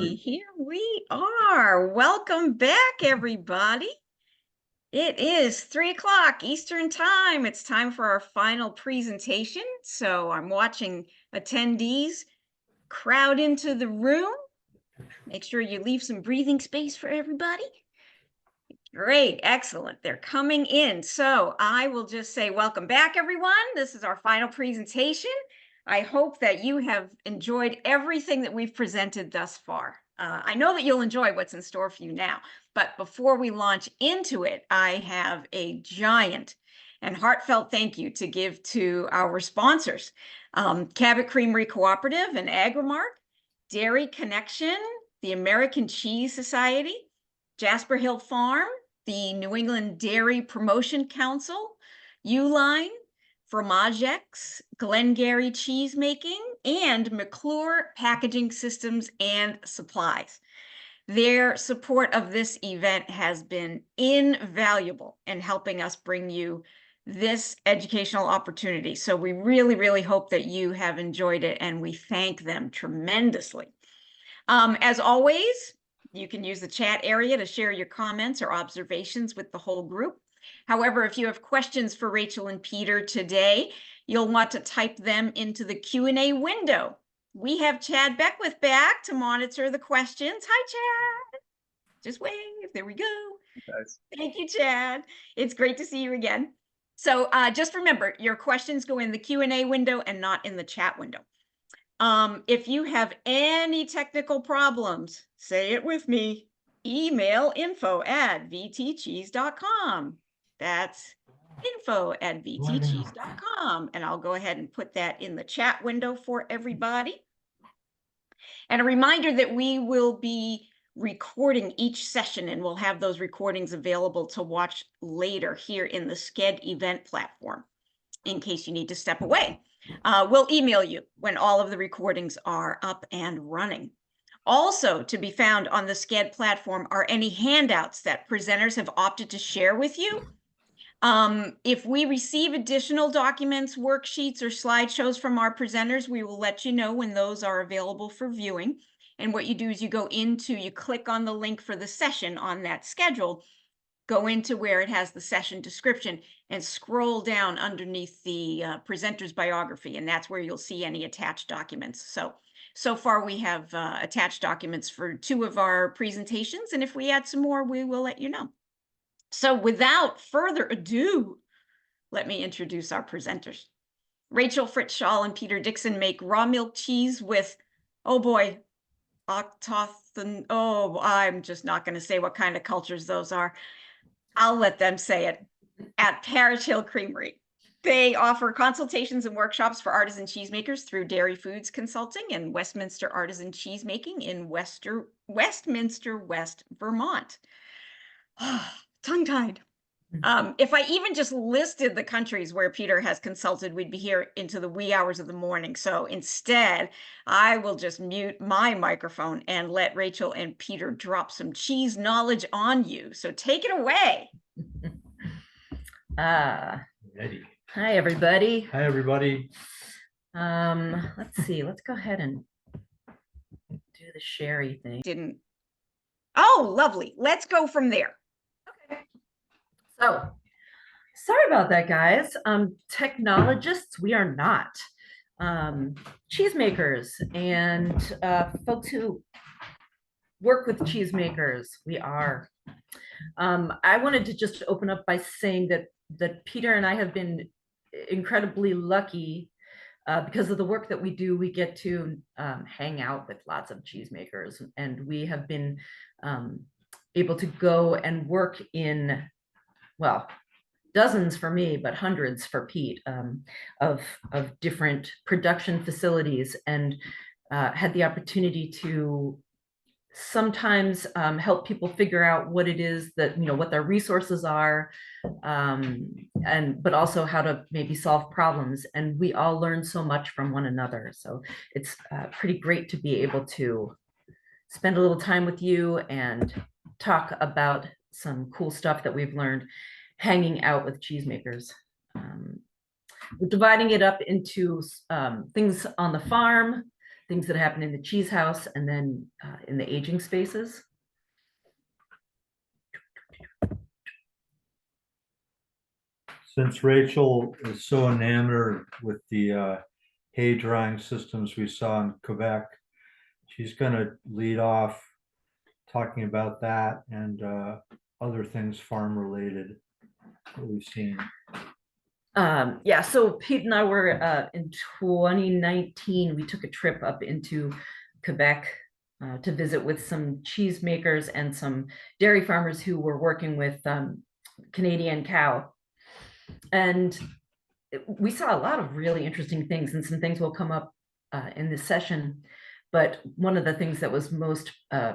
Here we are. Welcome back, everybody. It is 3 o'clock Eastern time. It's time for our final presentation. So I'm watching attendees crowd into the room. Make sure you leave some breathing space for everybody. Great, excellent. They're coming in. So I will just say welcome back, everyone. This is our final presentation. I hope that you have enjoyed everything that we've presented thus far. I know that you'll enjoy what's in store for you now, but before we launch into it, I have a giant and heartfelt thank you to give to our sponsors, Cabot Creamery Cooperative and Agrimark, Dairy Connection, the American Cheese Society, Jasper Hill Farm, the New England Dairy Promotion Council, Uline, Fromagex, Glengarry Cheesemaking, and McClure Packaging Systems and Supplies. Their support of this event has been invaluable in helping us bring you this educational opportunity. So we really, really hope that you have enjoyed it, and we thank them tremendously. As always, you can use the chat area to share your comments or observations with the whole group. However, if you have questions for Rachel and Peter today, you'll want to type them into the Q&A window. We have Chad Beckwith back to monitor the questions. Hi, Chad. Just wave. There we go. Nice. Thank you, Chad. It's great to see you again. So just remember, your questions go in the Q&A window and not in the chat window. If you have any technical problems, say it with me, email info@vtcheese.com. That's info@vtcheese.com. And I'll go ahead and put that in the chat window for everybody. And a reminder that we will be recording each session, and we'll have those recordings available to watch later here in the Sched event platform in case you need to step away. We'll email you when all of the recordings are up and running. Also to be found on the Sched platform are any handouts that presenters have opted to share with you. If we receive additional documents, worksheets, or slideshows from our presenters, we will let you know when those are available for viewing. And what you do is you click on the link for the session on that schedule, go into where it has the session description, and scroll down underneath the presenter's biography, and that's where you'll see any attached documents. So far we have attached documents for 2 of our presentations, and if we add some more, we will let you know. So without further ado, let me introduce our presenters. Rachel, Fritz, Schaal, and Peter Dixon make raw milk cheese with, oh boy, I'm just not going to say what kind of cultures those are. I'll let them say it. At Parrish Hill Creamery, they offer consultations and workshops for artisan cheesemakers through Dairy Foods Consulting and Westminster Artisan Cheesemaking in Westminster, West Vermont. Tongue-tied. If I even just listed the countries where Peter has consulted, we'd be here into the wee hours of the morning. So instead, I will just mute my microphone and let Rachel and Peter drop some cheese knowledge on you. So take it away. Ready. Hi, everybody. Hi, everybody. Let's see. Let's go ahead and do the sherry thing. Oh, lovely. Let's go from there. Okay. So, sorry about that, guys. Technologists, we are not. Cheesemakers and folks who work with cheesemakers, we are. I wanted to just open up by saying that Peter and I have been incredibly lucky because of the work that we do. We get to hang out with lots of cheesemakers, and we have been able to go and work in, well, dozens for me, but hundreds for Pete, of different production facilities, and had the opportunity to sometimes help people figure out what it is that, what their resources are, but also how to maybe solve problems. And we all learn so much from one another. So it's pretty great to be able to spend a little time with you and talk about some cool stuff that we've learned hanging out with cheesemakers. We're dividing it up into things on the farm, things that happen in the cheese house and then in the aging spaces. Since Rachel is so enamored with the hay drying systems we saw in Quebec, she's gonna lead off talking about that and other things farm related that we've seen. Yeah, so Pete and I were in 2019, we took a trip up into Quebec to visit with some cheesemakers and some dairy farmers who were working with Canadian cow. And we saw a lot of really interesting things, and some things will come up in this session. But one of the things that was most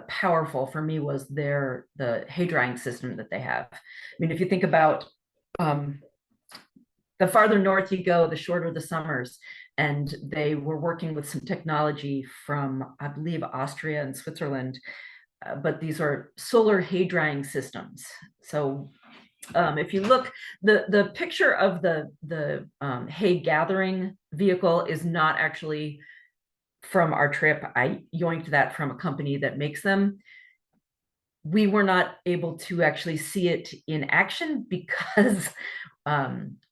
powerful for me was the hay drying system that they have. I mean, if you think about the farther north you go, the shorter the summers. And they were working with some technology from, I believe, Austria and Switzerland. But these are solar hay drying systems. So if you look, the picture of the hay gathering vehicle is not actually from our trip. I yoinked that from a company that makes them. We were not able to actually see it in action because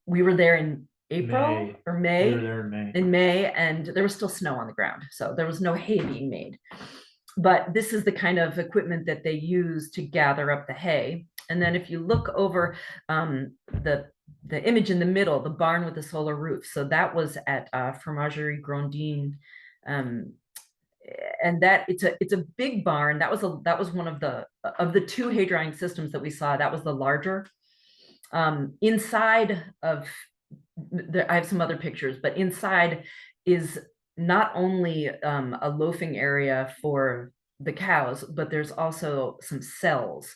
we were there in April or May. We were there in May. In May, and there was still snow on the ground, so there was no hay being made. But this is the kind of equipment that they use to gather up the hay. And then if you look over the image in the middle, the barn with the solar roof, so that was at Fromagerie Grondine, and that it's a big barn. That was one of the two hay drying systems that we saw. That was the larger. Inside of I have some other pictures, but inside is not only a loafing area for the cows, but there's also some cells.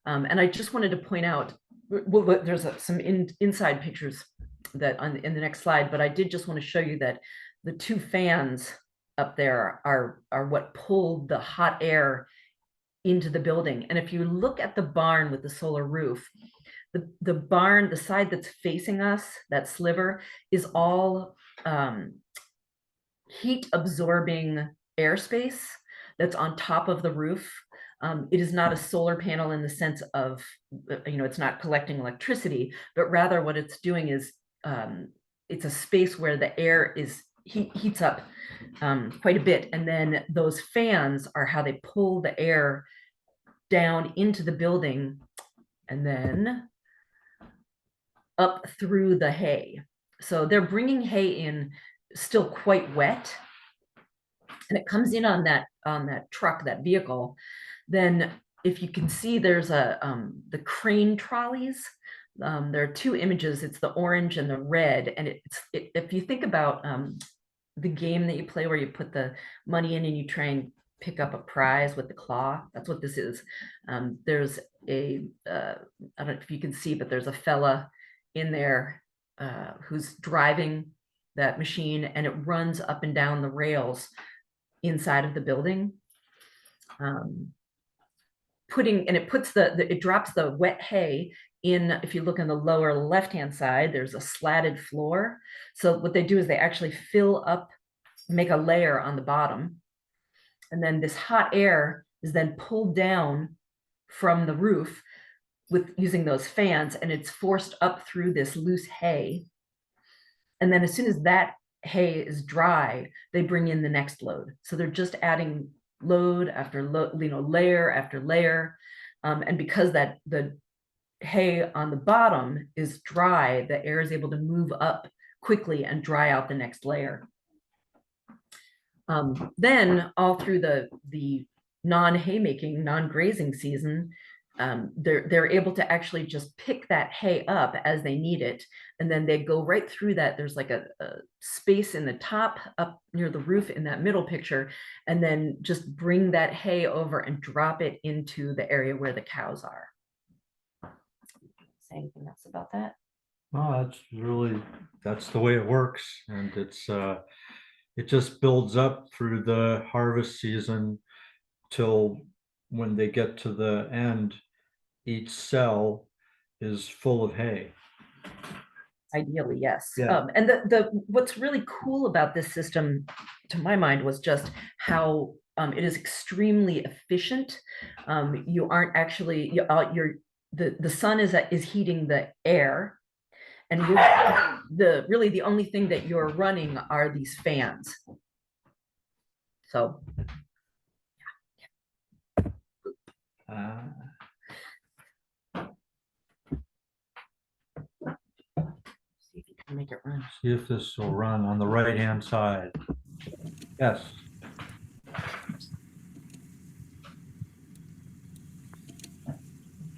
And I just wanted to point out, well, there's some inside pictures that in the next slide, but I did just want to show you that the two fans up there are what pulled the hot air into the building. And if you look at the barn with the solar roof, the barn, the side that's facing us, that sliver, is all heat absorbing airspace that's on top of the roof. It is not a solar panel in the sense of, it's not collecting electricity, but rather what it's doing is it's a space where the air heats up quite a bit. And then those fans are how they pull the air down into the building and then up through the hay. So they're bringing hay in still quite wet, and it comes in on that truck, that vehicle. Then if you can see, there's the crane trolleys. There are two images. It's the orange and the red. And if you think about the game that you play where you put the money in and you try and pick up a prize with the claw, that's what this is. There's I don't know if you can see, but there's a fella in there who's driving that machine, and it runs up and down the rails inside of the building. It drops the wet hay in. If you look on the lower left-hand side, there's a slatted floor. So what they do is they actually fill up, make a layer on the bottom, and then this hot air is then pulled down from the roof using those fans, and it's forced up through this loose hay. And then as soon as that hay is dry, they bring in the next load. So they're just adding load after layer after layer. And because the hay on the bottom is dry, the air is able to move up quickly and dry out the next layer. Then all through the non-haymaking, non-grazing season, they're able to actually just pick that hay up as they need it, and then they go right through that. There's like a space in the top up near the roof in that middle picture, and then just bring that hay over and drop it into the area where the cows are. Say anything else about that? Oh, that's the way it works, and it just builds up through the harvest season till when they get to the end, each cell is full of hay. Ideally, yes. Yeah. And what's really cool about this system, to my mind, was just how it is extremely efficient. You aren't actually the sun is heating the air, and really the only thing that you're running are these fans. So Uh, see if you can make it run. See if this will run on the right-hand side. Yes.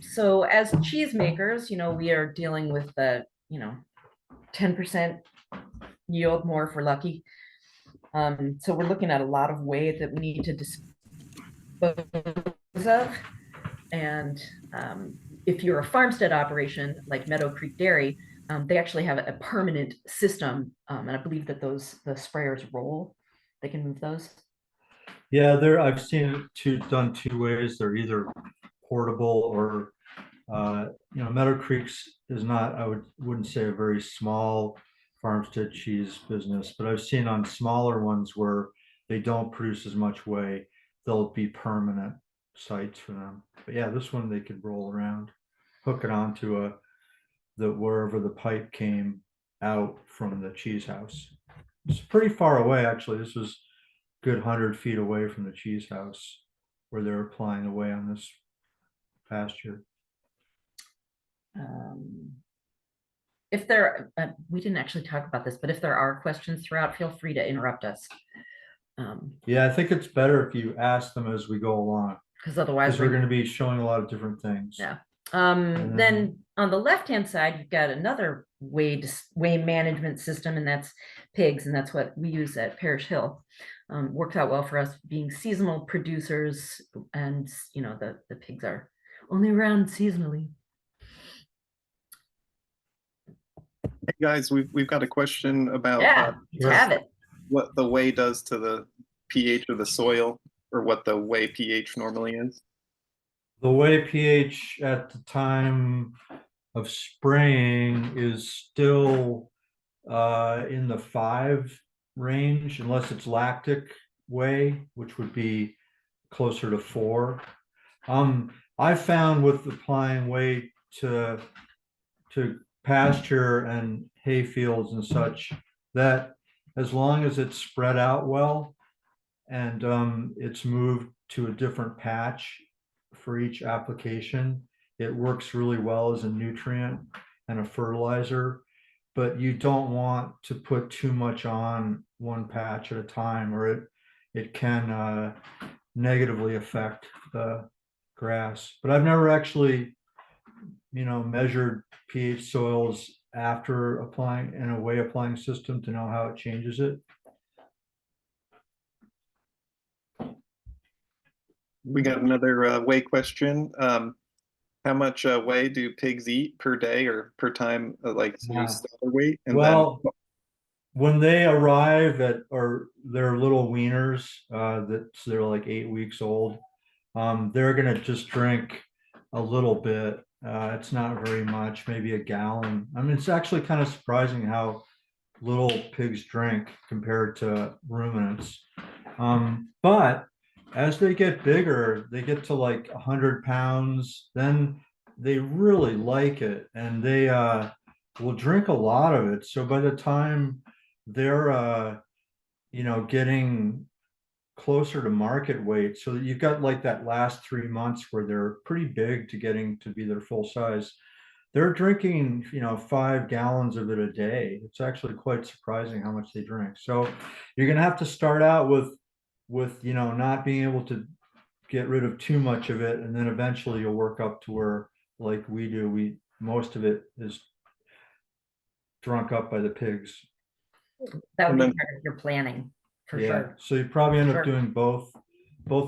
So as cheesemakers, we are dealing with the 10% yield more if we're lucky. So we're looking at a lot of weight that we need to dispose of. And if you're a farmstead operation like Meadow Creek Dairy, they actually have a permanent system. And I believe that the sprayers roll, they can move those. Yeah, I've seen it done two ways. They're either portable or, Meadow Creek's is not, wouldn't say a very small farmstead cheese business, but I've seen on smaller ones where they don't produce as much whey, they'll be permanent sites for them. But yeah, this one they could roll around, hook it onto wherever the pipe came out from the cheese house. It's pretty far away, actually. This was good 100 feet away from the cheese house where they're applying the whey on this pasture. If we didn't actually talk about this, but if there are questions throughout, feel free to interrupt us. Yeah, I think it's better if you ask them as we go along, Because otherwise because we're going to be showing a lot of different things. Yeah. Then on the left-hand side, you've got another whey management system, and that's pigs, and that's what we use at Parish Hill. Works out well for us being seasonal producers, and the pigs are only around seasonally. Hey guys, we've got a question about Have it. what the whey does to the pH of the soil, or what the whey pH normally is. The whey pH at the time of spraying is still in the 5 range, unless it's lactic whey, which would be closer to 4. I found with applying whey to pasture and hay fields and such, that as long as it's spread out well and it's moved to a different patch for each application, it works really well as a nutrient and a fertilizer. But you don't want to put too much on one patch at a time, or it can negatively affect the grass. But I've never actually measured pH soils after applying in a whey applying system to know how it changes it. We got another whey question. How much whey do pigs eat per day or per time, Yeah. starter weight? And Well, when they arrive at, or they're little weaners, they're like 8 weeks old, they're gonna just drink a little bit. It's not very much, maybe a gallon. I mean, it's actually kind of surprising how little pigs drink compared to ruminants. But as they get bigger, they get to like 100 pounds, then they really like it, and they will drink a lot of it. So by the time they're getting closer to market weight, so that you've got like that last 3 months where they're pretty big to getting to be their full size, they're drinking 5 gallons of it a day. It's actually quite surprising how much they drink. So you're gonna have to start out with not being able to get rid of too much of it, and then eventually you'll work up to where, like we do, most of it is drunk up by the pigs. That would be part of your planning, for sure. So you probably end up Sure. doing both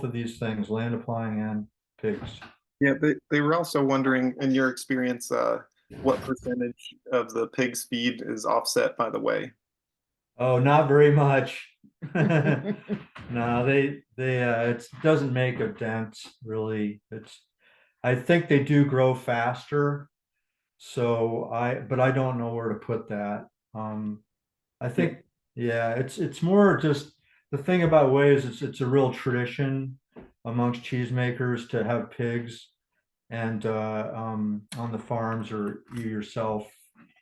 of these things, land applying and pigs. yeah, they were also wondering, in your experience, what percentage of the pig's feed is offset by the whey? Oh, not very much. No, it doesn't make a dent really. I think they do grow faster, So but I don't know where to put that. I think, yeah, it's more just the thing about whey is it's a real tradition amongst cheesemakers to have pigs and on the farms or you yourself.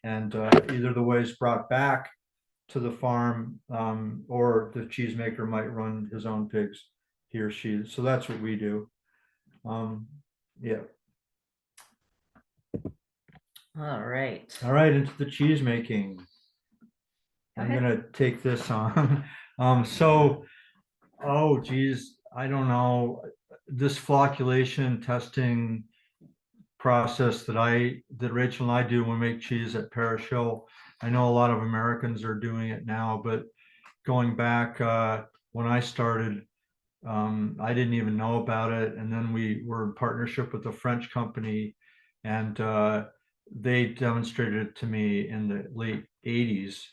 And either the whey is brought back to the farm or the cheesemaker might run his own pigs, he or she. So that's what we do. Yeah. All right. All right, into the cheese making. I'm Okay. gonna take this on. Oh geez, I don't know. This flocculation testing process that Rachel and I do when we make cheese at Parish Hill. I know a lot of Americans are doing it now, but going back when I started, I didn't even know about it. And then we were in partnership with a French company, and they demonstrated it to me in the late 80s.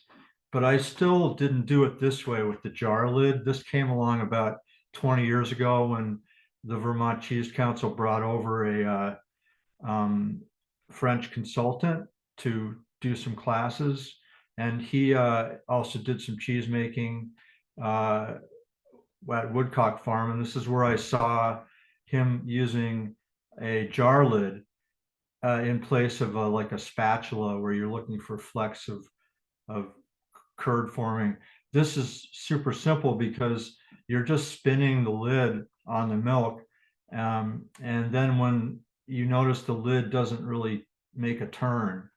But I still didn't do it this way with the jar lid. This came along about 20 years ago when the Vermont Cheese Council brought over a French consultant to do some classes. And he also did some cheese making at Woodcock Farm. And this is where I saw him using a jar lid in place of like a spatula where you're looking for flecks of curd forming. This is super simple because you're just spinning the lid on the milk. And then when you notice the lid doesn't really make a turn,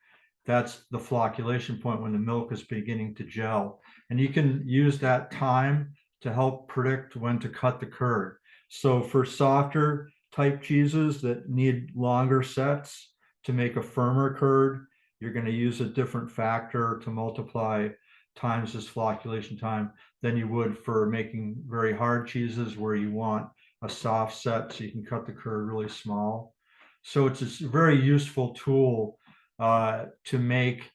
that's the flocculation point when the milk is beginning to gel. And you can use that time to help predict when to cut the curd. So for softer type cheeses that need longer sets to make a firmer curd, you're going to use a different factor to multiply times this flocculation time than you would for making very hard cheeses where you want a soft set so you can cut the curd really small. So it's a very useful tool to make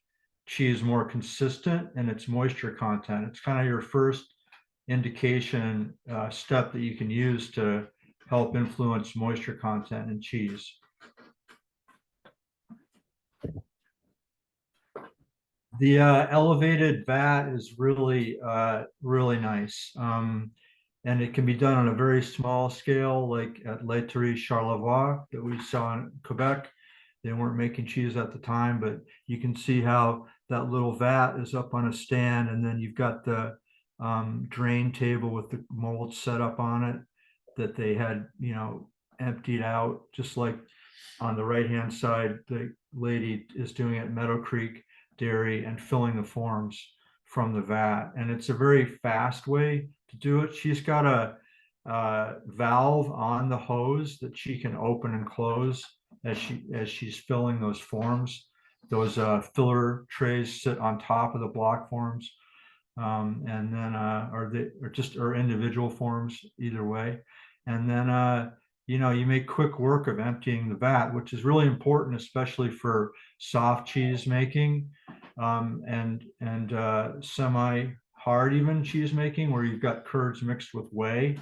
cheese more consistent in its moisture content. It's kind of your first indication step that you can use to help influence moisture content in cheese. The elevated vat is really, really nice. And it can be done on a very small scale, like at Laiterie Charlevoix that we saw in Quebec. They weren't making cheese at the time, but you can see how that little vat is up on a stand, and then you've got the drain table with the mold set up on it that they had, emptied out, just like on the right-hand side, the lady is doing at Meadow Creek Dairy and filling the forms from the vat. And it's a very fast way to do it. She's got a valve on the hose that she can open and close as she's filling those forms. Those filler trays sit on top of the block forms, and then or individual forms either way. And then you make quick work of emptying the vat, which is really important, especially for soft cheese making, and semi hard even cheese making where you've got curds mixed with whey.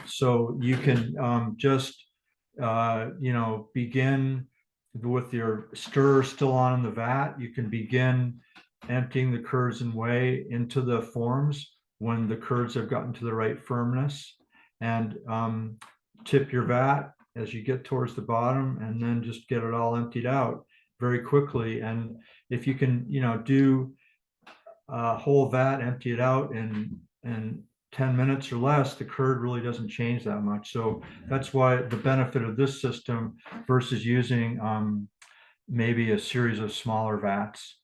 So you can just begin with your stir still on in the vat. You can begin emptying the curds and whey into the forms when the curds have gotten to the right firmness, and tip your vat as you get towards the bottom, and then just get it all emptied out very quickly. And if you can, do a whole vat, empty it out in 10 minutes or less, the curd really doesn't change that much. So that's why the benefit of this system versus using maybe a series of smaller vats,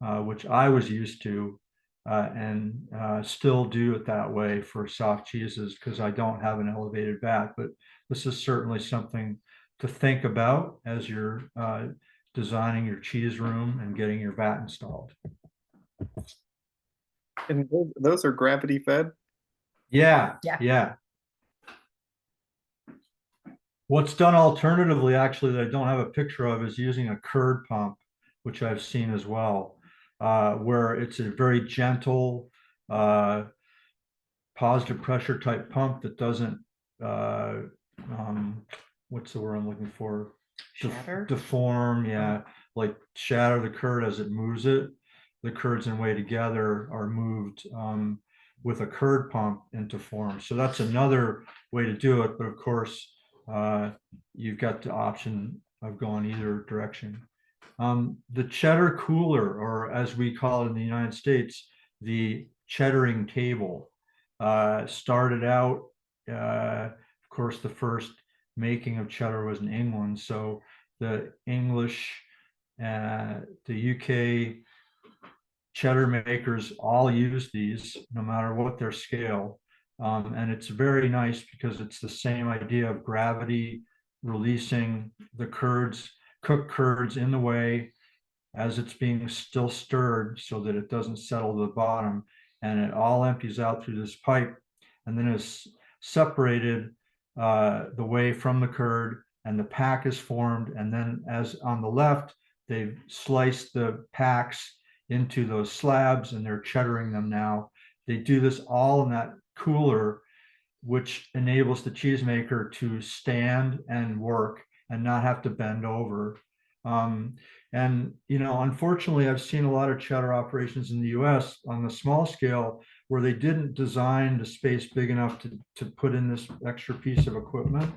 which I was used to, and still do it that way for soft cheeses because I don't have an elevated vat. But this is certainly something to think about as you're designing your cheese room and getting your vat installed. And those are gravity fed? Yeah, Yeah. yeah. What's done alternatively, actually, that I don't have a picture of, is using a curd pump, which I've seen as well, where it's a very gentle, positive pressure type pump that doesn't, what's the word I'm looking for? Shatter? deform, yeah, like shatter the curd as it moves it. The curds in way together are moved with a curd pump into form. So that's another way to do it. But of course, you've got the option of going either direction. The cheddar cooler, or as we call it in the United States, the cheddaring table, started out, of course, the first making of cheddar was in England. So the English, the UK cheddar makers all use these, no matter what their scale. And it's very nice because it's the same idea of gravity releasing the curds, cooked curds in the way as it's being still stirred so that it doesn't settle to the bottom, and it all empties out through this pipe and then is separated the whey from the curd, and the pack is formed. And then, as on the left, they've sliced the packs into those slabs and they're cheddaring them now. They do this all in that cooler, which enables the cheesemaker to stand and work and not have to bend over. And, you know, unfortunately, I've seen a lot of cheddar operations in the US on the small scale where they didn't design the space big enough to put in this extra piece of equipment.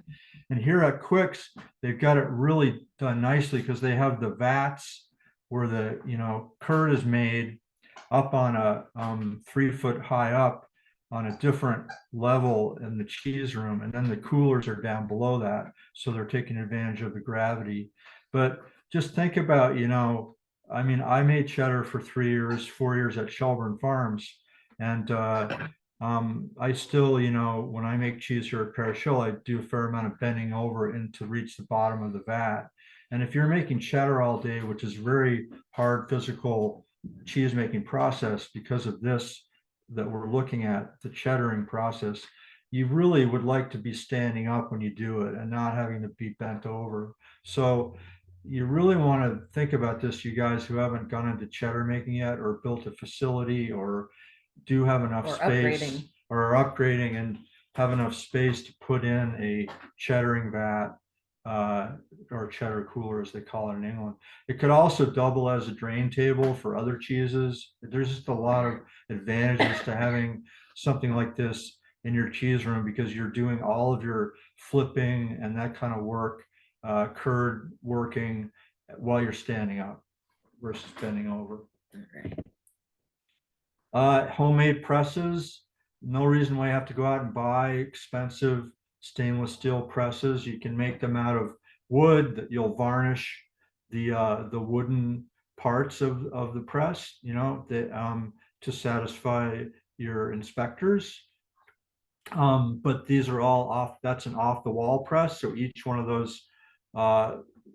And here at Quicks, they've got it really done nicely because they have the vats where the, you know, curd is made up on a 3 foot high up on a different level in the cheese room. And then the coolers are down below that. So they're taking advantage of the gravity. But just think about, you know, I mean, I made cheddar for 3 years, 4 years at Shelburne Farms. And I still, you know, when I make cheese here at Parish Hill, I do a fair amount of bending over in to reach the bottom of the vat. And if you're making cheddar all day, which is very hard physical cheese making process because of this that we're looking at, the cheddaring process, you really would like to be standing up when you do it and not having to be bent over. So you really want to think about this, you guys who haven't gone into cheddar making yet or built a facility or do have enough Or space upgrading. or are upgrading and have enough space to put in a cheddaring vat, or cheddar cooler as they call it in England. It could also double as a drain table for other cheeses. There's just a lot of advantages to having something like this in your cheese room because you're doing all of your flipping and that kind of work, curd working while you're standing up versus bending over. Homemade presses, no reason why you have to go out and buy expensive stainless steel presses. You can make them out of wood that you'll varnish the wooden parts of the press, you know, that to satisfy your inspectors. But these are all off, that's an off the wall press. So each one of those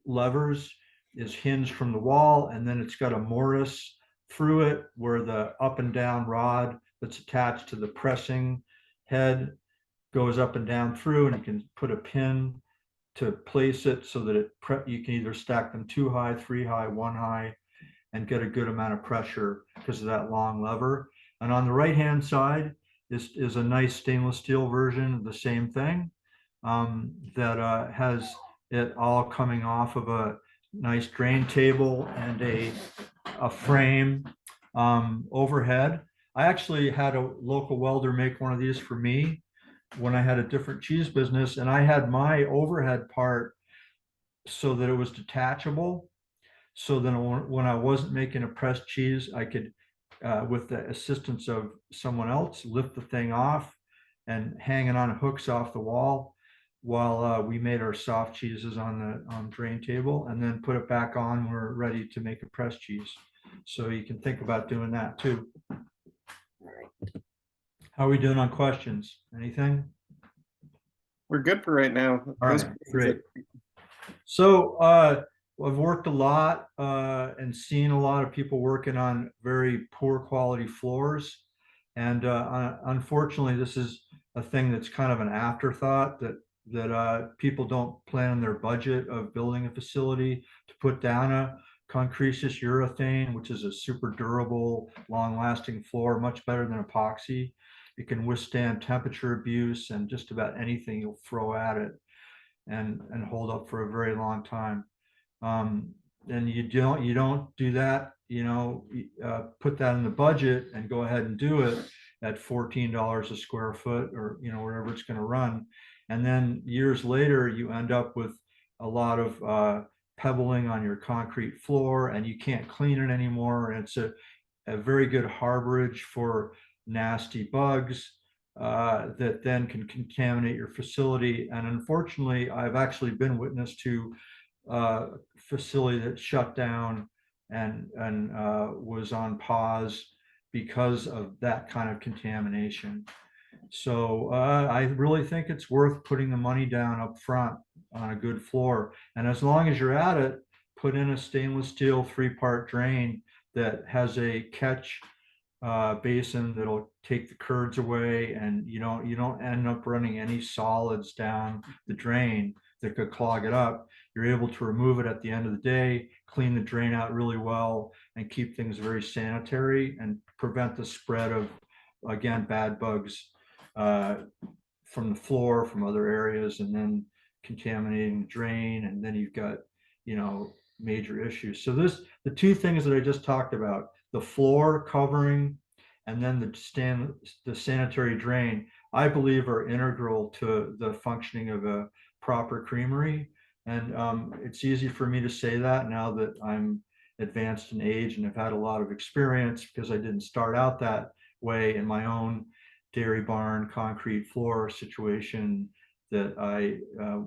levers is hinged from the wall, and then it's got a mortise through it where the up and down rod that's attached to the pressing head goes up and down through, and you can put a pin to place it so that you can either stack them 2 high, 3 high, 1 high, and get a good amount of pressure because of that long lever. And on the right hand side is a nice stainless steel version of the same thing, that has it all coming off of a nice drain table and a frame overhead. I actually had a local welder make one of these for me when I had a different cheese business, and I had my overhead part so that it was detachable. So then when I wasn't making a pressed cheese, I could, with the assistance of someone else, lift the thing off and hang it on hooks off the wall while we made our soft cheeses on the drain table, and then put it back on when we're ready to make a pressed cheese. So you can think about doing that too. How are we doing on questions? Anything? We're good for right now. All right, great. So I've worked a lot and seen a lot of people working on very poor quality floors. And unfortunately, this is a thing that's kind of an afterthought that people don't plan in their budget of building a facility to put down a concretus urethane, which is a super durable, long-lasting floor, much better than epoxy. It can withstand temperature abuse and just about anything you'll throw at it. and hold up for a very long time. And you don't do that, put that in the budget and go ahead and do it at $14 a square foot, or whatever it's going to run. And then years later, you end up with a lot of pebbling on your concrete floor, and you can't clean it anymore. And it's a very good harborage for nasty bugs that then can contaminate your facility. And unfortunately, I've actually been witness to a facility that shut down and was on pause because of that kind of contamination. So I really think it's worth putting the money down up front on a good floor. And as long as you're at it, put in a stainless steel 3-part drain that has a catch basin that'll take the curds away, and you don't end up running any solids down the drain that could clog it up. You're able to remove it at the end of the day, clean the drain out really well, and keep things very sanitary and prevent the spread of, again, bad bugs from the floor, from other areas, and then contaminating the drain. And then you've got, major issues. So the two things that I just talked about, the floor covering and then the sanitary drain, I believe are integral to the functioning of a proper creamery. And it's easy for me to say that now that I'm advanced in age and have had a lot of experience, because I didn't start out that way in my own dairy barn concrete floor situation that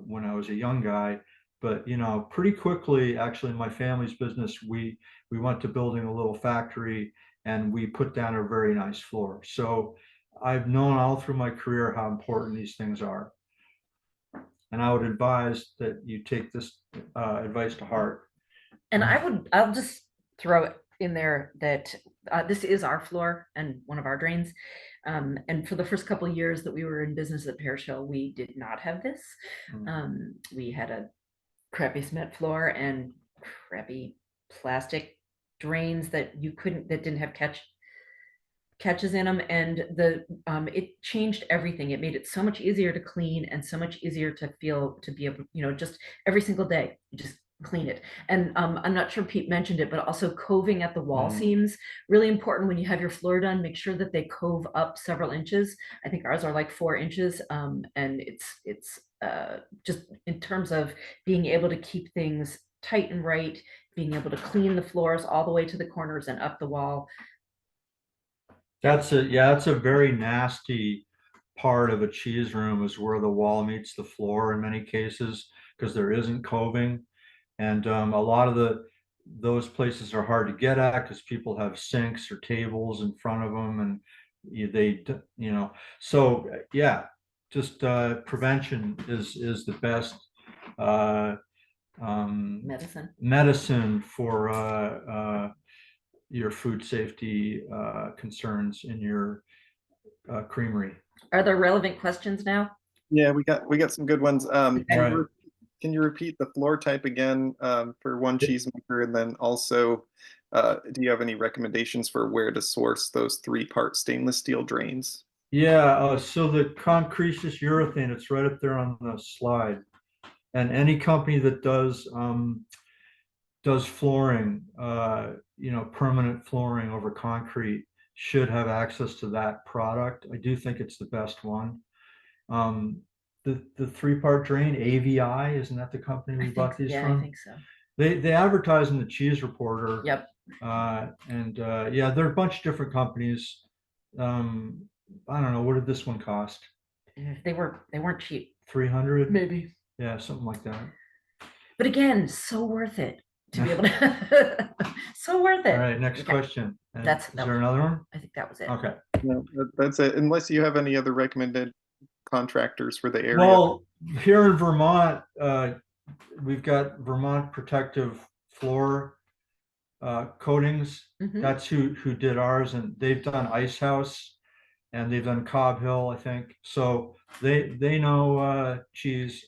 when I was a young guy. But pretty quickly, actually, in my family's business, we went to building a little factory, and we put down a very nice floor. So I've known all through my career how important these things are. And I would advise that you take this advice to heart. And I'll just throw it in there that this is our floor and one of our drains. And for the first couple of years that we were in business at Pear Hill, we did not have this. We had a crappy cement floor and crappy plastic drains that didn't have catches in them. And it changed everything. It made it so much easier to clean and so much easier to be able, just every single day, you just clean it. And I'm not sure Pete mentioned it, but also coving at the wall seams, really important when you have your floor done. Make sure that they cove up several inches. I think ours are like 4 inches. And it's just in terms of being able to keep things tight and right, being able to clean the floors all the way to the corners and up the wall. That's a very nasty part of a cheese room, is where the wall meets the floor in many cases, because there isn't coving. And a lot of those places are hard to get at because people have sinks or tables in front of them, and so yeah, just prevention is the best medicine for your food safety concerns in your creamery. Are there relevant questions now? Yeah, we got some good ones. Right. Can you repeat the floor type again for one cheesemaker? And then also, do you have any recommendations for where to source those 3-part stainless steel drains? Yeah, so the concreteous urethane, it's right up there on the slide. And any company that does flooring, permanent flooring over concrete, should have access to that product. I do think it's the best one. The 3-part drain, AVI, isn't that the company we bought these from? Yeah, I think so. They advertise in the Cheese Reporter. Yep. Yeah, there are a bunch of different companies. I don't know, what did this one cost? They weren't cheap. 300 maybe. Yeah, something like that. But again, so worth it to be able to. So worth it. All right, next question. Is there another one? I think that was it. Okay. No, that's it. Unless you have any other recommended contractors for the area. Well, here in Vermont, we've got Vermont Protective Floor Coatings. That's who did ours, and they've done Ice House, and they've done Cobb Hill, I think. So they know cheese.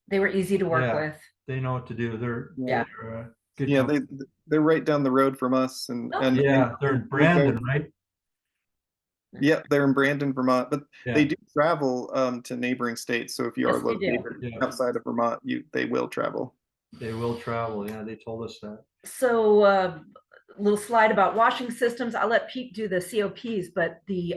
They were easy to work with. They know what to do. They're good. Yeah, they're right down the road from us, and they're in Brandon, right? Yep, they're in Brandon, Vermont, but they Yeah, do travel to neighboring states. So if you are Yes, they do. located Yeah. outside of Vermont, they will travel. they will travel. Yeah, they told us that. So little slide about washing systems. I'll let Pete do the COPs, but the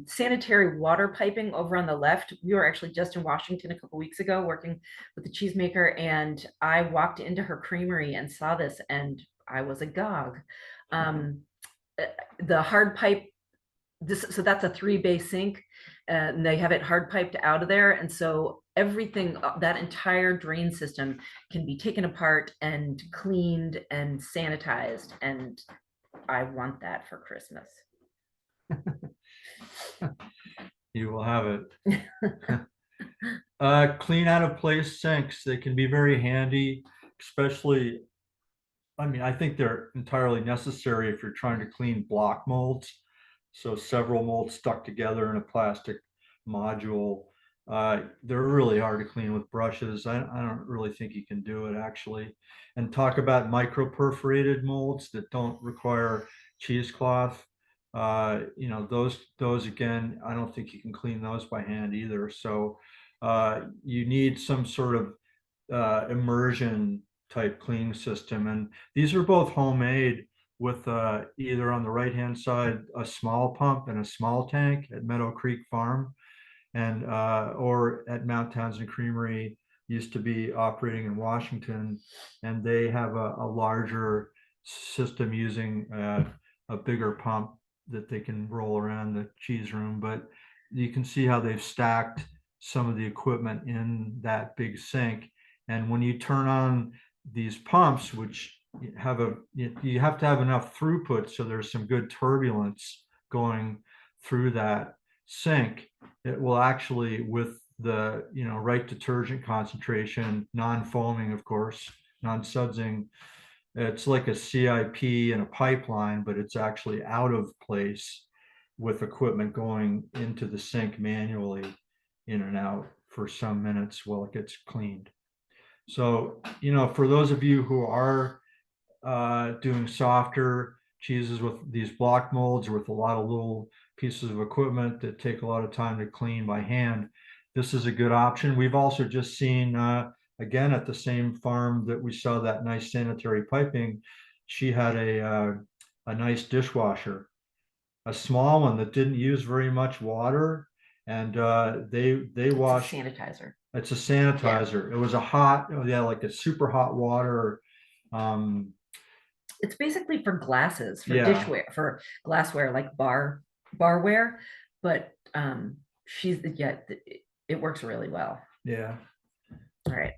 sanitary water piping over on the left, we were actually just in Washington a couple weeks ago working with the cheesemaker, and I walked into her creamery and saw this, and I was agog. The hard pipe, so that's a 3-bay sink, and they have it hard piped out of there, and so everything, that entire drain system can be taken apart and cleaned and sanitized, and I want that for Christmas. You will have it. Clean out of place sinks. They can be very handy, especially, I mean, I think they're entirely necessary if you're trying to clean block molds. So several molds stuck together in a plastic module. They're really hard to clean with brushes. I don't really think you can do it actually. And talk about micro perforated molds that don't require cheesecloth. You know, those again, I don't think you can clean those by hand either. So you need some sort of immersion type cleaning system. And these are both homemade with either on the right hand side a small pump and a small tank at Meadow Creek Farm, and or at Mount Townsend Creamery used to be operating in Washington, and they have a larger system using a bigger pump that they can roll around the cheese room. But you can see how they've stacked some of the equipment in that big sink. And when you turn on these pumps, which have you have to have enough throughput, so there's some good turbulence going through that sink. It will actually, with the right detergent concentration, non-foaming, of course, non-sudsing, it's like a CIP in a pipeline, but it's actually out of place with equipment going into the sink manually in and out for some minutes while it gets cleaned. So, for those of you who are doing softer cheeses with these block molds or with a lot of little pieces of equipment that take a lot of time to clean by hand, this is a good option. We've also just seen, again, at the same farm that we saw that nice sanitary piping, she had a nice dishwasher, a small one that didn't use very much water, and they wash. Sanitizer. It's a sanitizer. It was a hot, like a super hot water. It's basically for glasses, for Yeah. dishware, for glassware, like barware, but it works really well. Yeah. All right,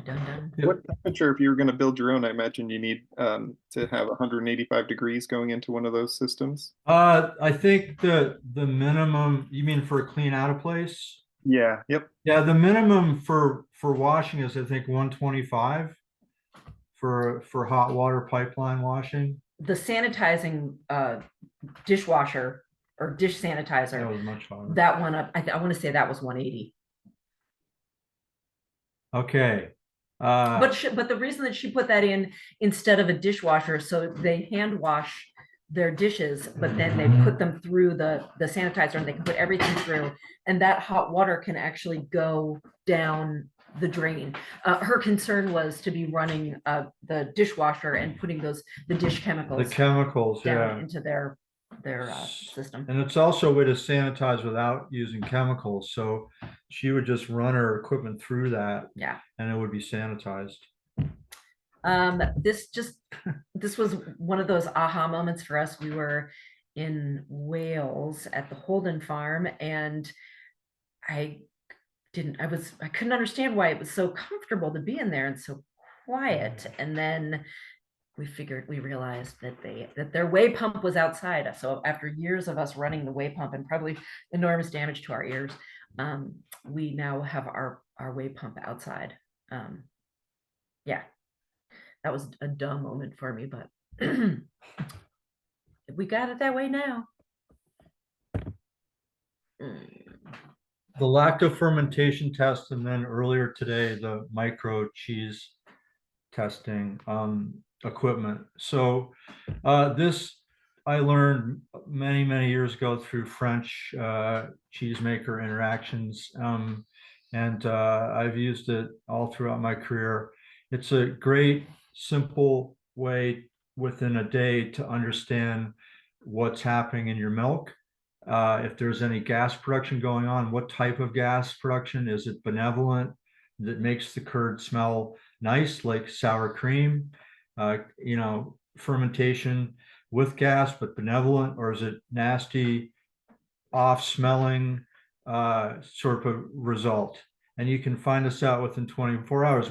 done. Yep. What temperature, if you were going to build your own, I imagine you need to have 185 degrees going into one of those systems? I think the minimum, you mean for a clean out of place? Yeah, yep. Yeah, the minimum for washing is, I think, 125 for hot water pipeline washing. The sanitizing dishwasher or dish That sanitizer, was much hotter. that one up, I want to say that was 180. Okay. But the reason that she put that in instead of a dishwasher, so they hand wash their dishes, but then they put them through the sanitizer, and they can put everything through, and that hot water can actually go down the drain. Her concern was to be running the dishwasher and putting the dish the chemicals chemicals, down yeah. into their system. And it's also a way to sanitize without using chemicals. So she would just run her equipment through that. Yeah. And it would be sanitized. This was one of those aha moments for us. We were in Wales at the Holden farm, and I couldn't understand why it was so comfortable to be in there and so quiet. And then we realized that their whey pump was outside. So after years of us running the whey pump and probably enormous damage to our ears, we now have our whey pump outside. Yeah, that was a dumb moment for me, but we got it that way now. The lacto fermentation test, and then earlier today, the micro cheese testing equipment. So this I learned many, many years ago through French cheesemaker interactions. And I've used it all throughout my career. It's a great, simple way within a day to understand what's happening in your milk. If there's any gas production going on, what type of gas production? Is it benevolent that makes the curd smell nice, like sour cream? Fermentation with gas, but benevolent, or is it nasty, off smelling sort of result? And you can find this out within 24 hours.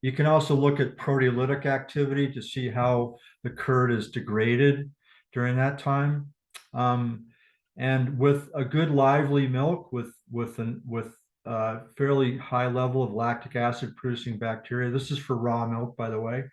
You can also look at proteolytic activity to see how the curd is degraded during that time. And with a good lively milk with fairly high level of lactic acid producing bacteria, this is for raw milk, by the way,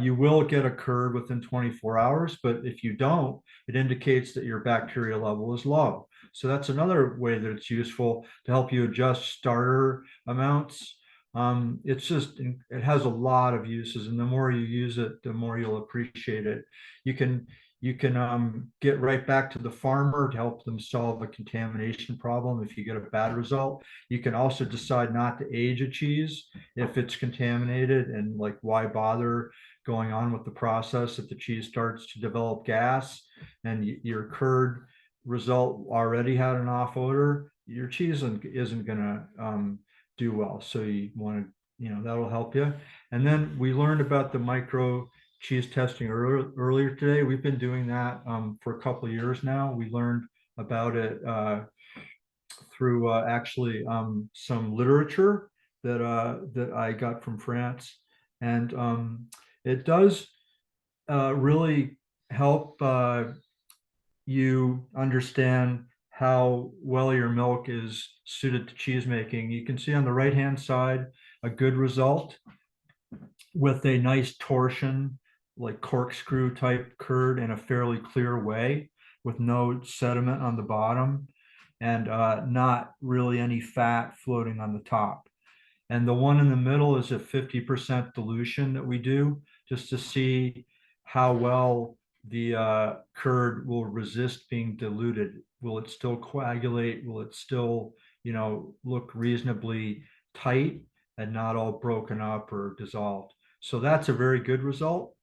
you will get a curd within 24 hours, but if you don't, it indicates that your bacteria level is low. So that's another way that it's useful to help you adjust starter amounts. It has a lot of uses, and the more you use it, the more you'll appreciate it. You can get right back to the farmer to help them solve a contamination problem if you get a bad result. You can also decide not to age a cheese if it's contaminated, and like, why bother going on with the process if the cheese starts to develop gas and your curd result already had an off odor. Your cheese isn't going to do well. So you want to, that'll help you. And then we learned about the micro cheese testing earlier today. We've been doing that for a couple of years now. We learned about it through actually some literature that I got from France, and it does really help you understand how well your milk is suited to cheese making. You can see on the right hand side a good result with a nice torsion, like corkscrew type curd in a fairly clear way with no sediment on the bottom and not really any fat floating on the top. And the one in the middle is a 50% dilution that we do just to see how well the curd will resist being diluted. Will it still coagulate? Will it still, look reasonably tight and not all broken up or dissolved? So that's a very good result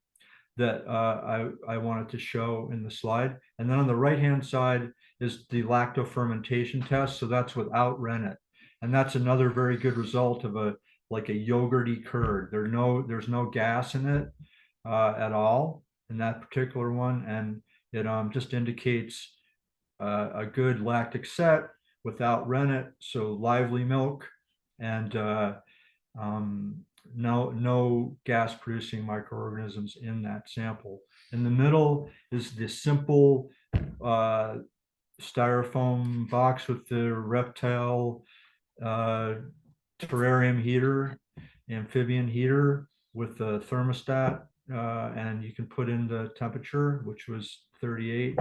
that I wanted to show in the slide. And then on the right-hand side is the lactofermentation test. So that's without rennet. And that's another very good result of like a yogurty curd. There's no gas in it at all in that particular one. And it just indicates a good lactic set without rennet. So lively milk and no gas producing microorganisms in that sample. In the middle is the simple styrofoam box with the reptile terrarium heater, amphibian heater with a thermostat, and you can put in the temperature, which was 38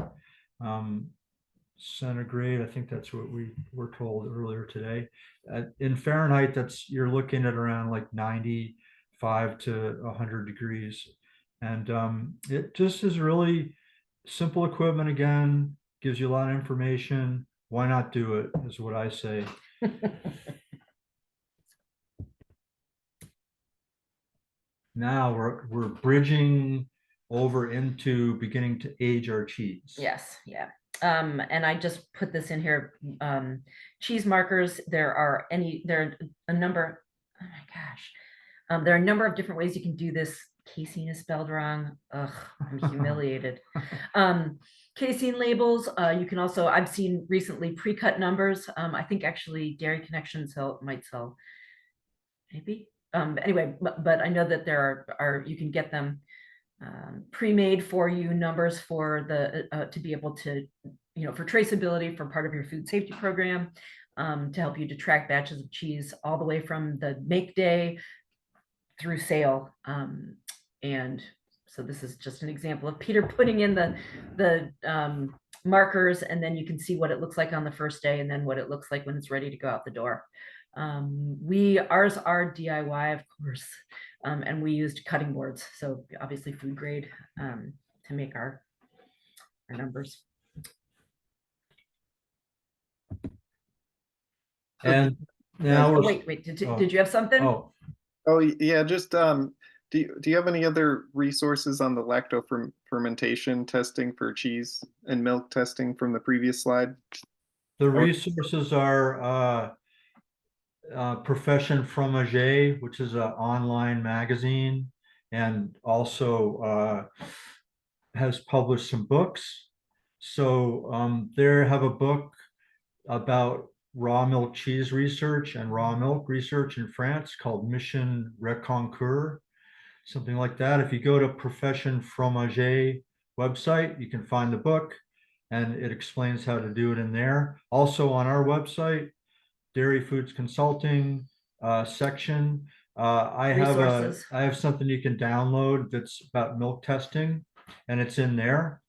centigrade. I think that's what we were told earlier today. In Fahrenheit, you're looking at around like 95 to 100 degrees. And it just is really simple equipment. Again, gives you a lot of information. Why not do it, is what I say. Now we're bridging over into beginning to age our cheese. Yes, yeah. And I just put this in here. Cheese markers. There are a number. Oh my gosh. There are a number of different ways you can do this. Casein is spelled wrong. Ugh, I'm humiliated. Casein labels. You can also, I've seen recently pre-cut numbers. I think actually Dairy Connection might sell, maybe. Anyway, but I know that there are you can get them pre-made for you numbers for the to be able to, for traceability for part of your food safety program, to help you to track batches of cheese all the way from the make day through sale. And so this is just an example of Peter putting in the markers, and then you can see what it looks like on the first day and then what it looks like when it's ready to go out the door. Ours are DIY, of course, and we used cutting boards, so obviously food grade, to make our our numbers. And now Oh, we're. wait, did oh, did you have something? Oh, Oh, yeah, just do you have any other resources on the fermentation testing for cheese and milk testing from the previous slide? the resources are Profession Fromager, which is an online magazine, and also has published some books. So there have a book about raw milk cheese research and raw milk research in France called Mission Reconquer, something like that. If you go to Profession Fromager website, you can find the book and it explains how to do it in there. Also on our website, Dairy Foods Consulting section. I have something you can download that's about milk testing, and it's in there.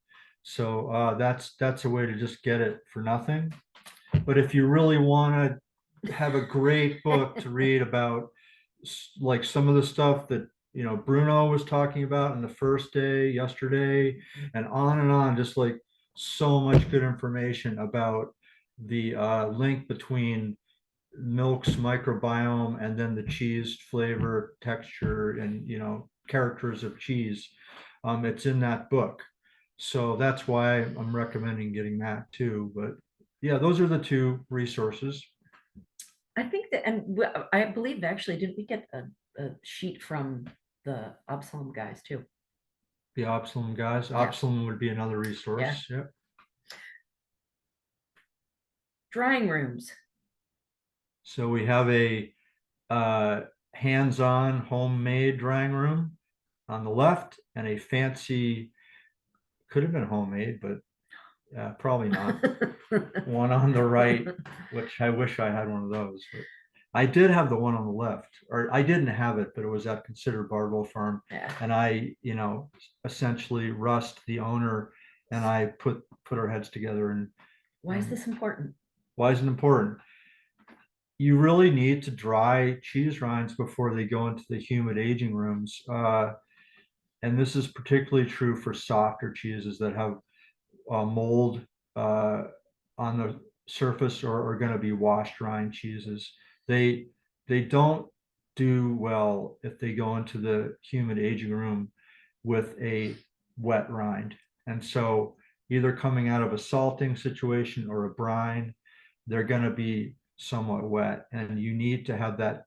So that's a way to just get it for nothing. But if you really want to have a great book to read about, like some of the stuff that Bruno was talking about in the first day yesterday, and on, just like so much good information about the link between milk's microbiome and then the cheese flavor, texture, and characters of cheese. It's in that book, so that's why I'm recommending getting that too. But yeah, those are the two resources. I think that, and I believe actually, didn't we get a sheet from the Absalom guys too? The Absalom guys. Yeah. Absalom would be another resource. Yeah. Drying rooms. So we have a hands-on homemade drying room on the left, and a fancy, could have been homemade, but probably not, one on the right, which I wish I had one of those. But I did have the one on the left, or I didn't have it, but it was at Considered Bardwell Farm. Yeah. And I, essentially Rust, the owner, and I put our heads together. And Why is this important? why is it important? You really need to dry cheese rinds before they go into the humid aging rooms. And this is particularly true for softer cheeses that have mold on the surface, or are going to be washed rind cheeses. They don't do well if they go into the humid aging room with a wet rind. And so either coming out of a salting situation or a brine, they're going to be somewhat wet, and you need to have that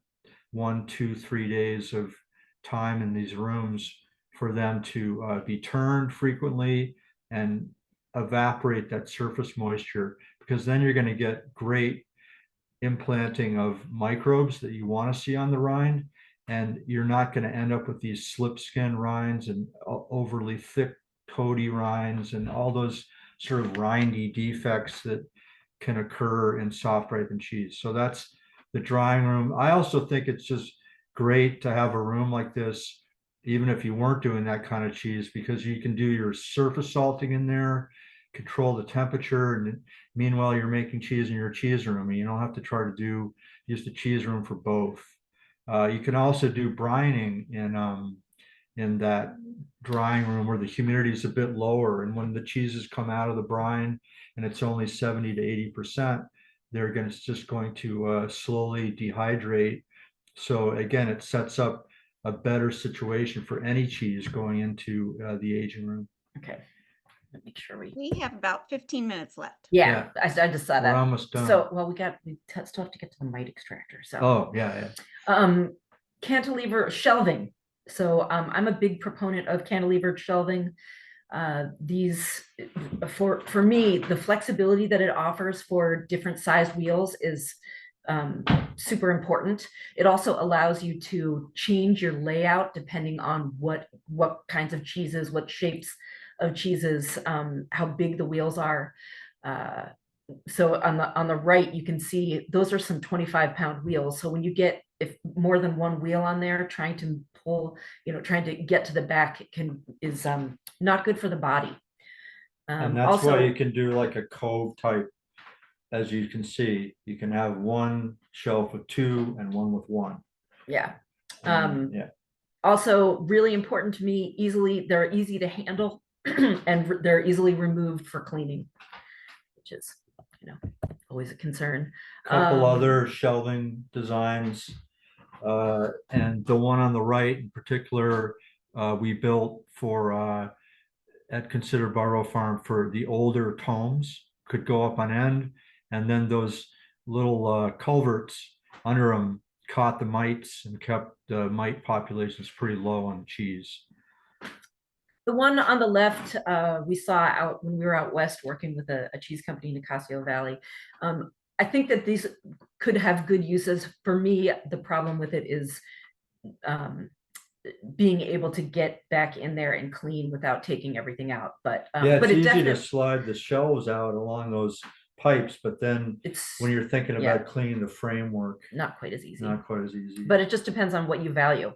1, 2, 3 days of time in these rooms for them to be turned frequently and evaporate that surface moisture, because then you're going to get great implanting of microbes that you want to see on the rind, and you're not going to end up with these slip skin rinds and overly thick toady rinds and all those sort of rindy defects that can occur in soft ripened cheese. So that's the drying room. I also think it's just great to have a room like this, even if you weren't doing that kind of cheese, because you can do your surface salting in there, control the temperature, and meanwhile you're making cheese in your cheese room, and you don't have to try to use the cheese room for both. You can also do brining in that drying room where the humidity is a bit lower, and when the cheeses come out of the brine and it's only 70 to 80%, it's just going to slowly dehydrate. So again, it sets up a better situation for any cheese going into the aging room. Okay, let me make sure We have about 15 minutes left. Yeah, I just saw We're that. almost done. So, well, we still have to get to the mite extractor. So, Oh yeah. Cantilever shelving. So, I'm a big proponent of cantilevered shelving. These, for me, the flexibility that it offers for different size wheels is super important. It also allows you to change your layout depending on what kinds of cheeses, what shapes of cheeses, how big the wheels are. So on the right, you can see those are some 25-pound wheels. So when you get if more than one wheel on there, trying to pull, trying to get to the back is not good for the body. And that's why you can do like a cove type. As you can see, you can have one shelf with 2 and one with 1. Yeah. Yeah. Also really important to me, they're easy to handle. and they're easily removed for cleaning, which is, always a concern. Couple other shelving designs. And the one on the right in particular, we built for at Consider Barrow Farm for the older tomes, could go up on end. And then those little culverts under them caught the mites and kept the mite populations pretty low on cheese. The one on the left, we saw out when we were out west working with a cheese company in the Nicasio Valley. I think that these could have good uses. For me, the problem with it is being able to get back in there and clean without taking everything out. But Yeah, it's it easy to definitely, slide the shelves out along those pipes, but then it's when you're thinking yeah. about cleaning the framework, not quite as easy. not quite as easy. But it just depends on what you value.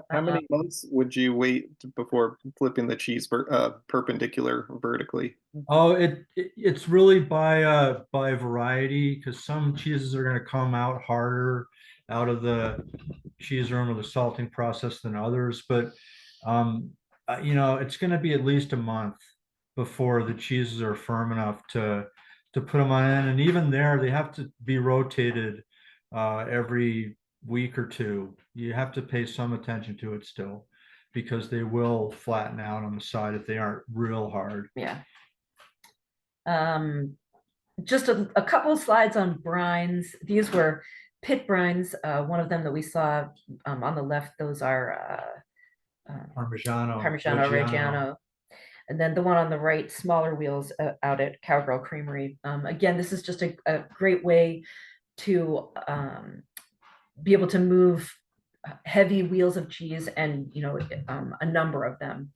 How many months would you wait before flipping the cheese perpendicular vertically? Oh, it's really by variety, because some cheeses are going to come out harder out of the cheese room or the salting process than others. But it's going to be at least a month before the cheeses are firm enough to put them on in. And even there, they have to be rotated every week or two. You have to pay some attention to it still, because they will flatten out on the side if they aren't real hard. Yeah. Just a couple of slides on brines. These were pit brines. One of them that we saw on the left, those are Parmigiano Reggiano. And then the one on the right, smaller wheels out at Cowgirl Creamery. Again, this is just a great way to be able to move heavy wheels of cheese and a number of them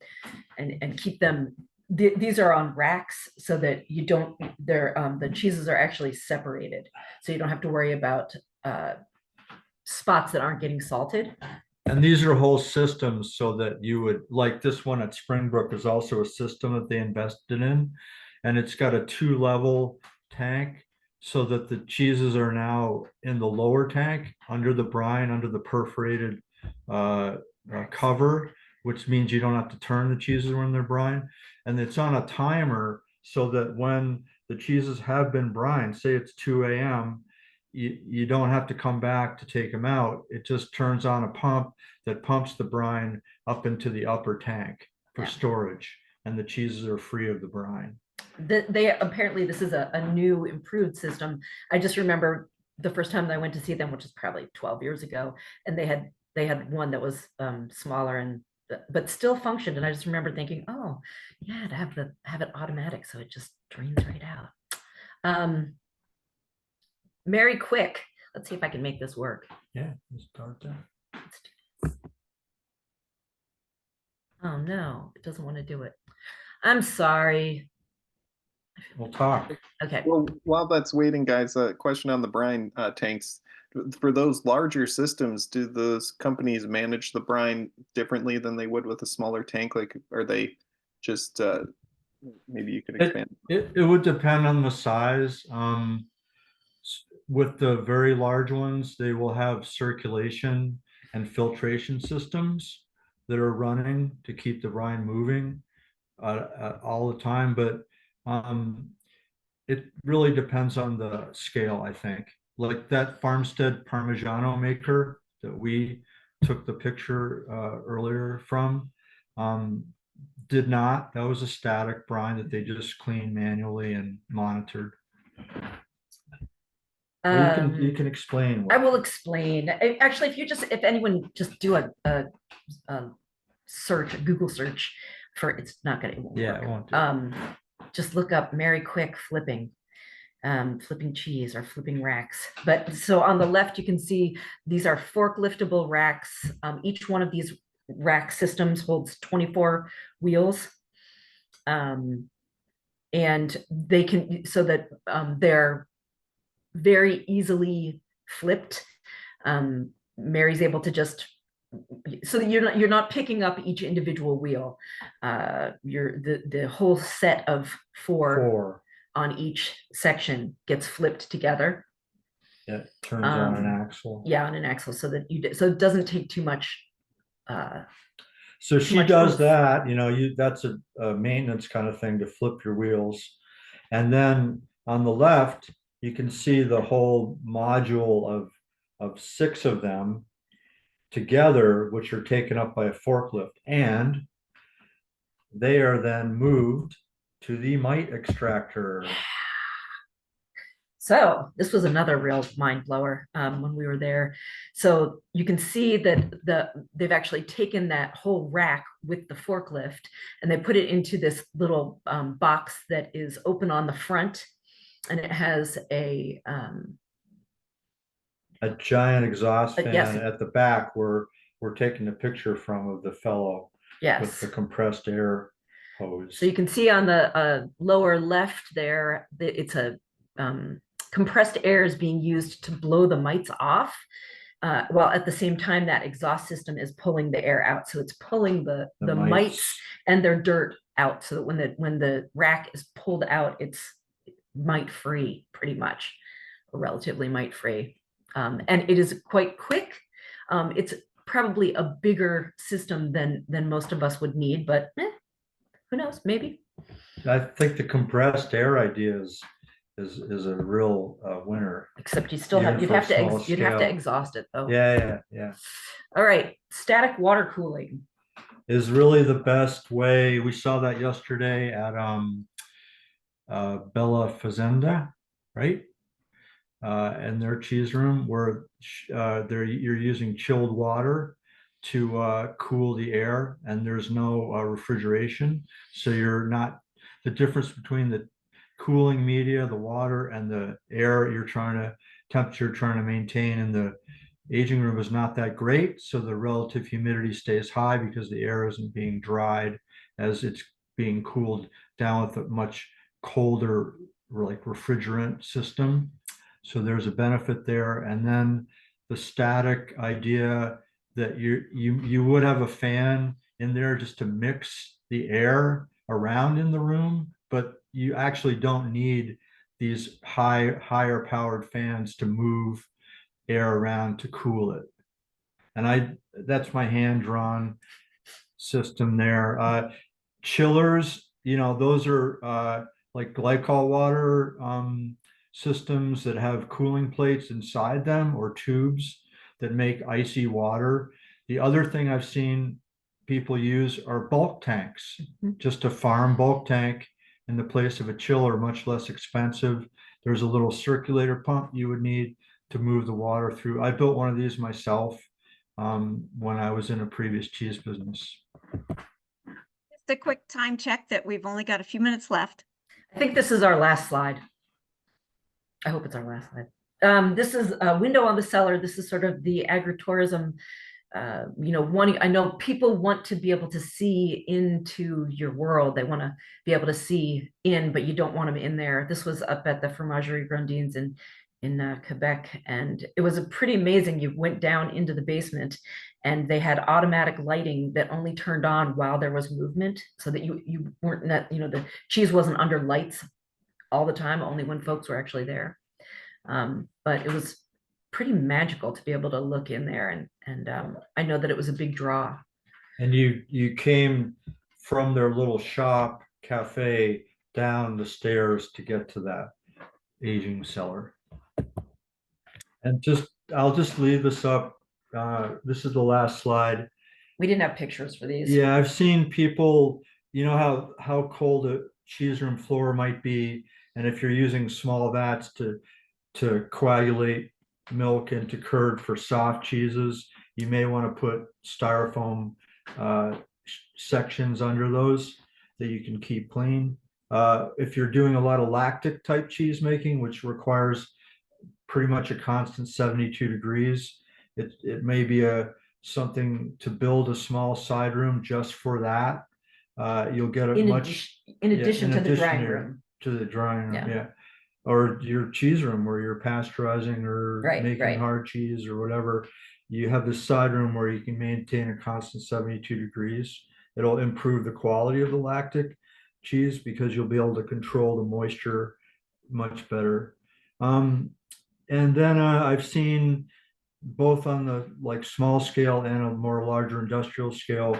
and keep them. These are on racks so that the cheeses are actually separated, so you don't have to worry about spots that aren't getting salted. And these are whole systems, so that you would, like this one at Springbrook is also a system that they invested in, and it's got a 2-level tank, so that the cheeses are now in the lower tank under the brine, under the perforated cover, which means you don't have to turn the cheeses when they're brine. And it's on a timer, so that when the cheeses have been brined, say it's 2 a.m., you don't have to come back to take them out. It just turns on a pump that pumps the brine up into the upper tank for storage, and the cheeses are free of the brine. They apparently, this is a new improved system. I just remember the first time that I went to see them, which is probably 12 years ago, and they had one that was smaller and but still functioned. And I just remember thinking, oh yeah, to have it automatic, so it just drains right out. Mary Quick. Let's see if I can make this work. Yeah, start there. Let's do this. Oh no, it doesn't want to do it. I'm sorry. We'll talk. Okay. Well, while that's waiting, guys, a question on the brine tanks. For those larger systems, do those companies manage the brine differently than they would with a smaller tank? Like, are they just maybe you could expand? It would depend on the size. With the very large ones, they will have circulation and filtration systems that are running to keep the brine moving all the time. But it really depends on the scale, I think. Like that Farmstead Parmigiano maker that we took the picture earlier from, did not. That was a static brine that they just cleaned manually and monitored. You can explain. I will explain. Actually, if anyone just do a search, a Google search for, it's not gonna. Yeah, it won't. Just look up Mary Quick flipping cheese or flipping racks. But so on the left, you can see these are forkliftable racks. Each one of these rack systems holds 24 wheels. And they can, so that they're very easily flipped. Mary's able to just, so that you're not picking up each individual wheel. You're the whole set of four on each section gets flipped together. Yeah, it turns on an axle. Yeah, on an axle, so that so it doesn't take too much So Too she much does oomph. that, that's a maintenance kind of thing to flip your wheels. And then on the left, you can see the whole module of 6 of them together, which are taken up by a forklift. And they are then moved to the mite extractor. So this was another real mind blower when we were there. So you can see that they've actually taken that whole rack with the forklift and they put it into this little box that is open on the front, and it has a giant exhaust fan yes. at the back where we're taking a picture from of the fellow with the Yes. compressed air hose. So you can see on the lower left there that it's a compressed air is being used to blow the mites off, while at the same time that exhaust system is pulling the air out. So it's pulling the mites and their dirt out, so that when the rack is pulled out, it's mite free, pretty much, or relatively mite free. And it is quite quick. It's probably a bigger system than most of us would need, but who knows, maybe. I think the compressed air idea is a real winner. Except you still Even you'd for a have to small you'd have to scale. exhaust it though. Yeah. All right, static water cooling. Is really the best way. We saw that yesterday at Bella Fazenda, right? And their cheese room where you're using chilled water to cool the air, and there's no refrigeration. So you're not, the difference between the cooling media, the water, and the air temperature you're trying to maintain in the aging room is not that great. So the relative humidity stays high because the air isn't being dried as it's being cooled down with a much colder, like refrigerant system. So there's a benefit there. And then the static idea that you would have a fan in there just to mix the air around in the room, but you actually don't need these higher powered fans to move air around to cool it. And that's my hand drawn system there. Chillers, those are like glycol water systems that have cooling plates inside them, or tubes that make icy water. The other thing I've seen people use are bulk tanks, just a farm bulk tank in the place of a chiller, much less expensive. There's a little circulator pump you would need to move the water through. I built one of these myself when I was in a previous cheese business. Just a quick time check that we've only got a few minutes left. I think this is our last slide. I hope it's our last slide. This is a window on the cellar. This is sort of the agritourism, I know people want to be able to see into your world. They want to be able to see in, but you don't want them in there. This was up at the Fromagerie Grandins in Quebec, and it was pretty amazing. You went down into the basement and they had automatic lighting that only turned on while there was movement, so that you weren't the cheese wasn't under lights all the time, only when folks were actually there. But it was pretty magical to be able to look in there, and I know that it was a big draw. And you came from their little shop cafe down the stairs to get to that aging cellar. And I'll just leave this up. This is the last slide. We didn't have pictures for these. Yeah, I've seen people, how cold a cheese room floor might be, and if you're using small vats to coagulate milk into curd for soft cheeses, you may want to put styrofoam sections under those that you can keep clean. If you're doing a lot of lactic type cheese making, which requires pretty much a constant 72 degrees, it may be something to build a small side room just for that. You'll get in addition to the drying room. To the drying room, Yeah. yeah. Or your cheese room where you're pasteurizing or making hard cheese or whatever. You have this side room where you can maintain a constant 72 degrees. It'll improve the quality of the lactic cheese because you'll be able to control the moisture much better. And then I've seen both on the small scale and a more larger industrial scale,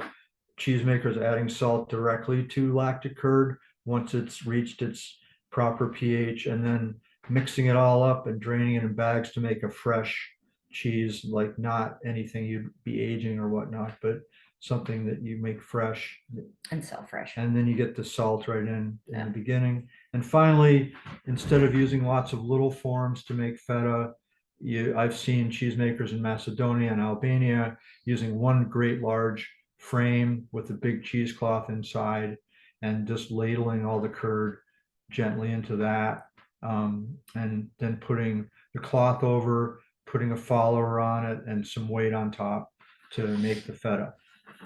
cheesemakers adding salt directly to lactic curd once it's reached its proper pH, and then mixing it all up and draining it in bags to make a fresh cheese, like not anything you'd be aging or whatnot, but something that you make fresh. And sell fresh. And then you get the salt right in Yeah. the beginning. And finally, instead of using lots of little forms to make feta, I've seen cheesemakers in Macedonia and Albania using one great large frame with a big cheesecloth inside and just ladling all the curd gently into that. And then putting the cloth over, putting a follower on it and some weight on top to make the feta.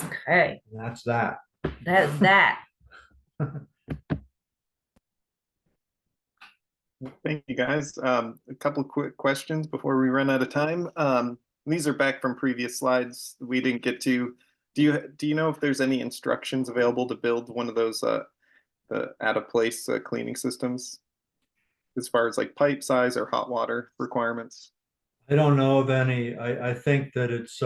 Okay, And that's that. that is that. Thank you, guys. A couple quick questions before we run out of time. These are back from previous slides we didn't get to. Do you know if there's any instructions available to build one of those out of place cleaning systems, as far as like pipe size or hot water requirements? I don't know of any. I think that it's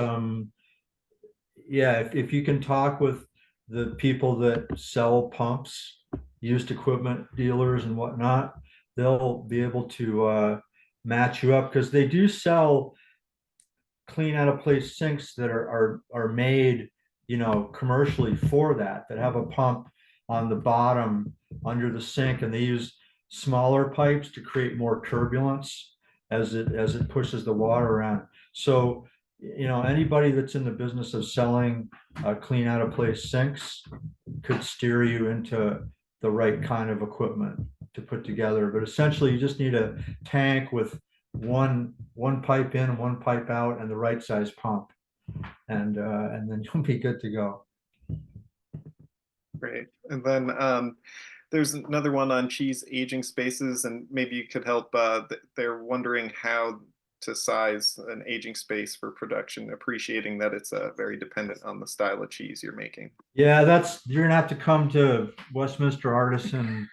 yeah, if you can talk with the people that sell pumps, used equipment dealers and whatnot, they'll be able to match you up, because they do sell clean out of place sinks that are made, commercially for that have a pump on the bottom under the sink, and they use smaller pipes to create more turbulence as it pushes the water around. So, anybody that's in the business of selling clean out of place sinks could steer you into the right kind of equipment to put together. But essentially, you just need a tank with one pipe in and one pipe out and the right size pump, and then you'll be good to go. Great. And then there's another one on cheese aging spaces, and maybe you could help. They're wondering how to size an aging space for production, appreciating that it's very dependent on the style of cheese you're making. Yeah, you're gonna have to come to Westminster Artisan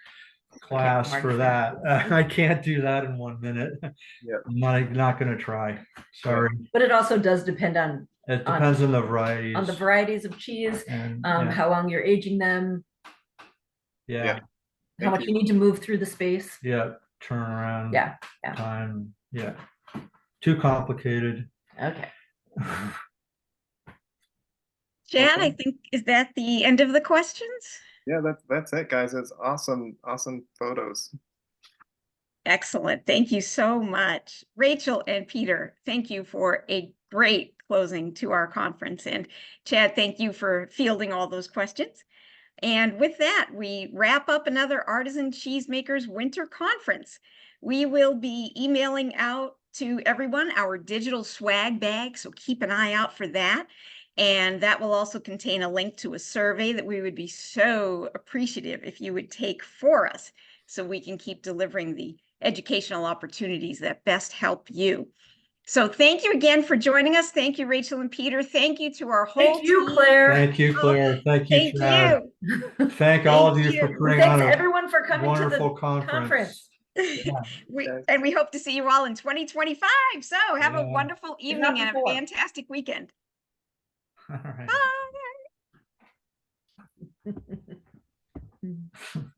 class for that. I can't do that in 1 minute. Yeah. I'm not gonna try. Sorry. But it also does depend on It depends on the varieties. the varieties of cheese, And how long you're aging them, yeah, how much you need to move through the space. yeah, turnaround Yeah, time. Yeah, too complicated. okay. Jan, I think, is that the end of the questions? Yeah, that's it, guys. That's awesome photos. Excellent. Thank you so much. Rachel and Peter, thank you for a great closing to our conference. And Chad, thank you for fielding all those questions. And with that, we wrap up another Artisan Cheesemakers Winter Conference. We will be emailing out to everyone our digital swag bag, so keep an eye out for that. And that will also contain a link to a survey that we would be so appreciative if you would take for us, so we can keep delivering the educational opportunities that best help you. So thank you again for joining us. Thank you, Rachel and Peter. Thank you to our whole Thank you, team. Claire. Thank you, Claire. Thank you, Thank Chad. you. Thank all of you for you. putting Thanks on a everyone for coming to the wonderful conference. And we hope to see you all in 2025. So have a Yeah. wonderful If not evening and a before. fantastic weekend. All right. Bye.